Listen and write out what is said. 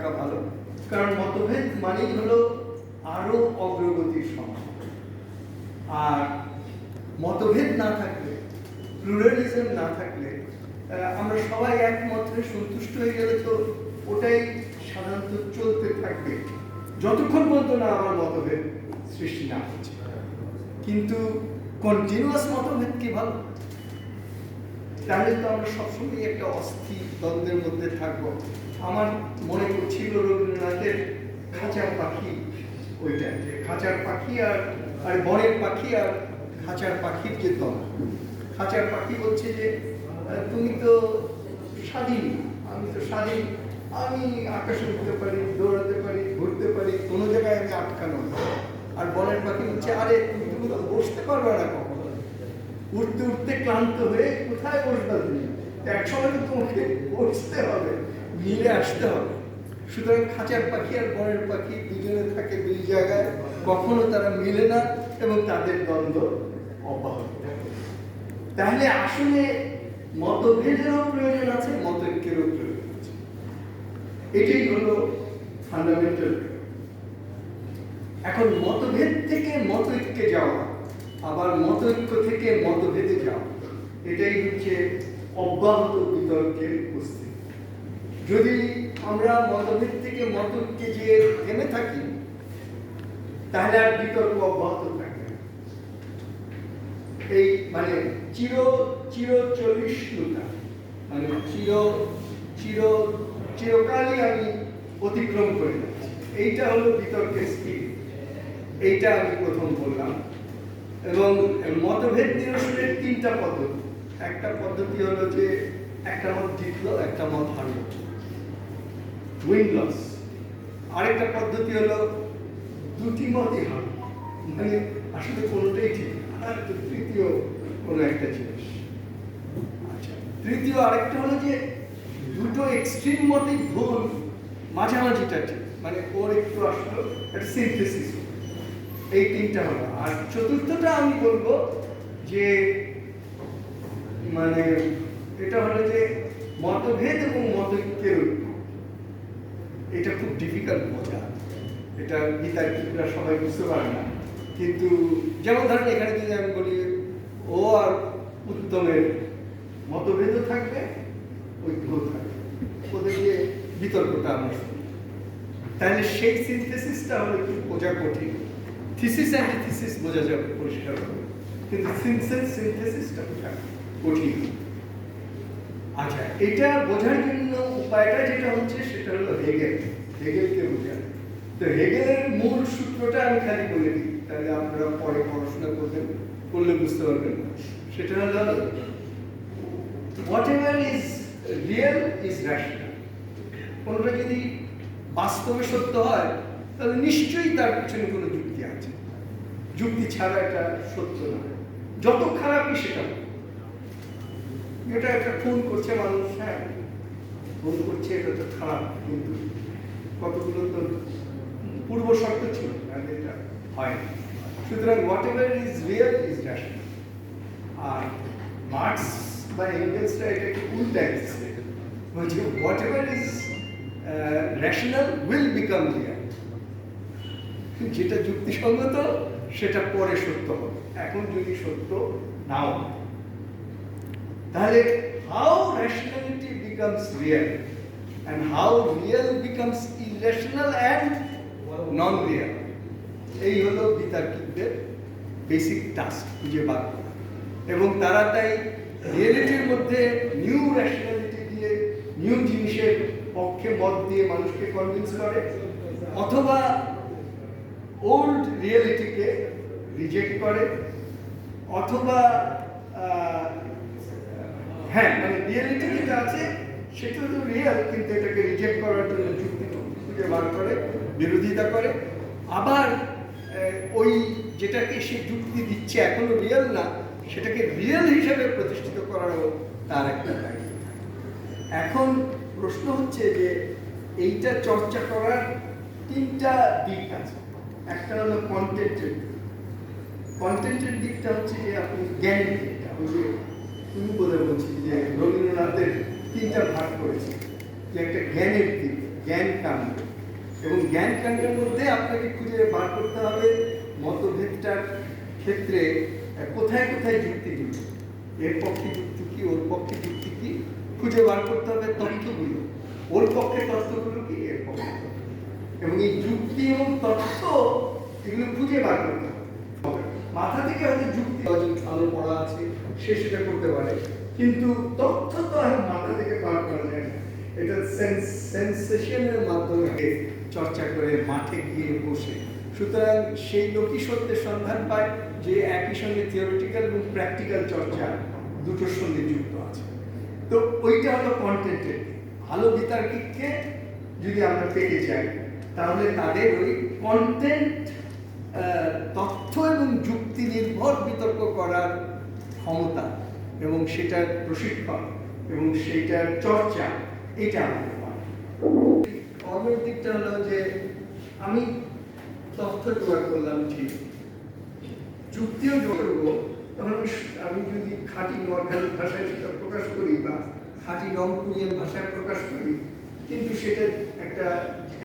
থাকা ভালো, কারণ মতভেদ মানেই হলো আরো অগ্রগতির সময়। আর মতভেদ না থাকলে, প্লুরালিজম না থাকলে, আমরা সবাই একমতে সন্তুষ্ট হয়ে গেলে তো ওটাই সাধারণত চলতে থাকবে যতক্ষণ পর্যন্ত না আমার মতভেদ সৃষ্টি না হচ্ছে। কিন্তু কন্টিনিউয়াস মতভেদ কি ভালো? তাহলে তো আমরা সবসময় একটা অস্থির দ্বন্দ্বের মধ্যে থাকবো। আমার মনে পড়ছিল রবীন্দ্রনাথের খাঁচার পাখি, ওইটা যে খাঁচার পাখি আর বনের পাখি আর খাঁচার পাখির যে দ্বন্দ্ব। খাঁচার পাখি বলছে যে তুমি তো স্বাধীন, আমি তো স্বাধীন, আমি আকাশে উঠতে পারি, দৌড়াতে পারি, ঘুরতে পারি, কোনো জায়গায় আমি আটকানো। আর বনের পাখি বলছে আরে তুমি তো বসতে পারবে না কখনো, উঠতে উঠতে ক্লান্ত হয়ে কোথায় বসবে তুমি, একসময় তো তোমাকে বসতে হবে, মিলে আসতে হবে। সুতরাং খাঁচার পাখি আর বনের পাখি দুজনে থাকে দুই জায়গায়, কখনো তারা মিলে না এবং তাদের দ্বন্দ্ব অব্যাহত থাকে। তাহলে আসলে মতভেদেরও প্রয়োজন আছে, মতৈক্যেরও প্রয়োজন আছে। এটাই হলো ফান্ডামেন্টাল। এখন মতভেদ থেকে মতৈক্যে যাওয়া, আবার মতৈক্য থেকে মতভেদে যাওয়া, এটাই হচ্ছে অব্যাহত বিতর্কের উপস্থিতি। যদি আমরা মতভেদ থেকে মতৈক্যে যে থেমে থাকি, তাহলে আর বিতর্ক অব্যাহত থাকবে। এই মানে চিরচরিষ্ণুতা, মানে চিরকালই আমি অতিক্রম করে যাচ্ছি, এইটা হলো বিতর্কের স্পিরিট। এইটা আমি প্রথম বললাম। এবং মতভেদ নিরসনের তিনটা পদ্ধতি। একটা পদ্ধতি হলো যে একটা মত জিতলো, একটা মত হারলো, উইন লস। আরেকটা পদ্ধতি হলো দুটি মতই হারলো, মানে আসলে কোনোটাই ঠিক না, আর তৃতীয় কোনো একটা জিনিস। আচ্ছা, তৃতীয় আরেকটা হলো যে দুটো এক্সট্রিম মতই ভুল, মাঝামাঝিটা ঠিক, মানে ওর একটু আসলো একটা সিনথেসিস। এই তিনটা হলো। আর চতুর্থটা আমি বলবো যে মানে এটা হলো যে মতভেদ এবং মতৈক্যের ঐক্য। এটা খুব ডিফিকাল্ট বোঝা, এটা বিতার্কিকরা সবাই বুঝতে পারে না। কিন্তু যেমন ধরেন এখানে যদি আমি বলি ও আর উত্তমের মতভেদও থাকবে, ঐক্যও থাকবে, ওদের যে বিতর্কটা আমরা শুনি, তাহলে সেই সিনথেসিসটা হলো একটু বোঝা কঠিন। থিসিস অ্যান্টিথিসিস বোঝা যাবে পরিষ্কার হবে, কিন্তু সিনথেসিসটা বোঝা কঠিন। আচ্ছা, এটা বোঝার জন্য উপায়টা যেটা হচ্ছে সেটা হলো হেগেলকে বোঝা। তো হেগেলের মূল সূত্রটা আমি খালি বলে দিই, তাহলে আপনারা পরে পড়াশোনা করলে বুঝতে পারবেন। সেটা হলো whatever is real is rational। কোনটা যদি বাস্তবে সত্য হয় তাহলে নিশ্চয়ই তার পিছনে কোনো যুক্তি আছে, যুক্তি ছাড়া এটা সত্য না, যত খারাপই সেটা। এটা একটা খুন করছে মানুষ, হ্যাঁ খুন করছে, এটা তো খারাপ, কিন্তু কতগুলো তো পূর্ব শর্ত ছিল, এটা হয়। সুতরাং whatever is real is rational। আর মার্কস বা এঙ্গেলসরা এটাকে উল্টা দিচ্ছে, বলছে whatever is rational will become real। যেটা যুক্তিসঙ্গত সেটা পরে সত্য হবে, এখন যদি সত্য নাও। তাহলে how rationality becomes real and how real becomes irrational and non-real, এই হলো বিতার্কিকদের বেসিক টাস্ক, খুঁজে বার করা। এবং তারা তাই রিয়েলিটির মধ্যে নিউ রেশনালিটি দিয়ে, নিউ জিনিসের পক্ষে মত দিয়ে মানুষকে কনভিন্স করে, অথবা ওল্ড রিয়েলিটিকে রিজেক্ট করে, অথবা হ্যাঁ মানে রিয়েলিটি যেটা আছে সেটা তো রিয়েল, কিন্তু এটাকে রিজেক্ট করার জন্য যুক্তি খুঁজে বার করে, বিরোধিতা করে। আবার ওই যেটাকে সে যুক্তি দিচ্ছে এখনো রিয়েল না, সেটাকে রিয়েল হিসেবে প্রতিষ্ঠিত করারও তার একটা দায়িত্ব। এখন প্রশ্ন হচ্ছে যে এইটা চর্চা করার তিনটা দিক আছে। একটা হলো কন্টেন্টের দিক। কন্টেন্টের দিকটা হচ্ছে যে আপনি জ্ঞানের দিকটা, ওই যে তুমি বলে বলছি যে রবীন্দ্রনাথের তিনটা ভাগ করেছে, যে একটা জ্ঞানের দিক জ্ঞান কাণ্ড, এবং জ্ঞান কাণ্ডের মধ্যে আপনাকে খুঁজে বার করতে হবে মতভেদটার ক্ষেত্রে কোথায় কোথায় যুক্তিগুলো, এর পক্ষে যুক্তি কি, ওর পক্ষে যুক্তি কি, খুঁজে বার করতে হবে তথ্যগুলো, ওর পক্ষে তথ্যগুলো কি, এর পক্ষে তথ্য। এবং এই যুক্তি এবং তথ্য এগুলো খুঁজে বার করতে হবে। মাথা থেকে হয়তো যুক্তি ভালো পড়া আছে, সে সেটা করতে পারে, কিন্তু তথ্য তো আর মাথা থেকে বার করা যায় না। এটা সেন্সেশনের মাধ্যমে চর্চা করে মাঠে গিয়ে বসে। সুতরাং সেই লোকই সত্যের সন্ধান পায় যে একই সঙ্গে থিওরিটিক্যাল এবং প্র্যাকটিক্যাল চর্চা দুটোর সঙ্গে যুক্ত আছে। তো ওইটা হলো কন্টেন্টের। ভালো বিতার্কিককে যদি আমরা পেতে চাই তাহলে তাদের ওই কন্টেন্ট, তথ্য এবং যুক্তি নির্ভর বিতর্ক করার ক্ষমতা এবং সেটার প্রশিক্ষণ এবং সেইটার চর্চা, এটা আমাদের পায়। কর্মের দিকটা হলো যে আমি তথ্য জোগাড় করলাম ঠিক, যুক্তিও জোগাড় করবো, তখন আমি যদি খাঁটি নোয়াখালী ভাষায় সেটা প্রকাশ করি বা খাঁটি রংপুরিয়ান ভাষায় প্রকাশ করি, কিন্তু সেটা একটা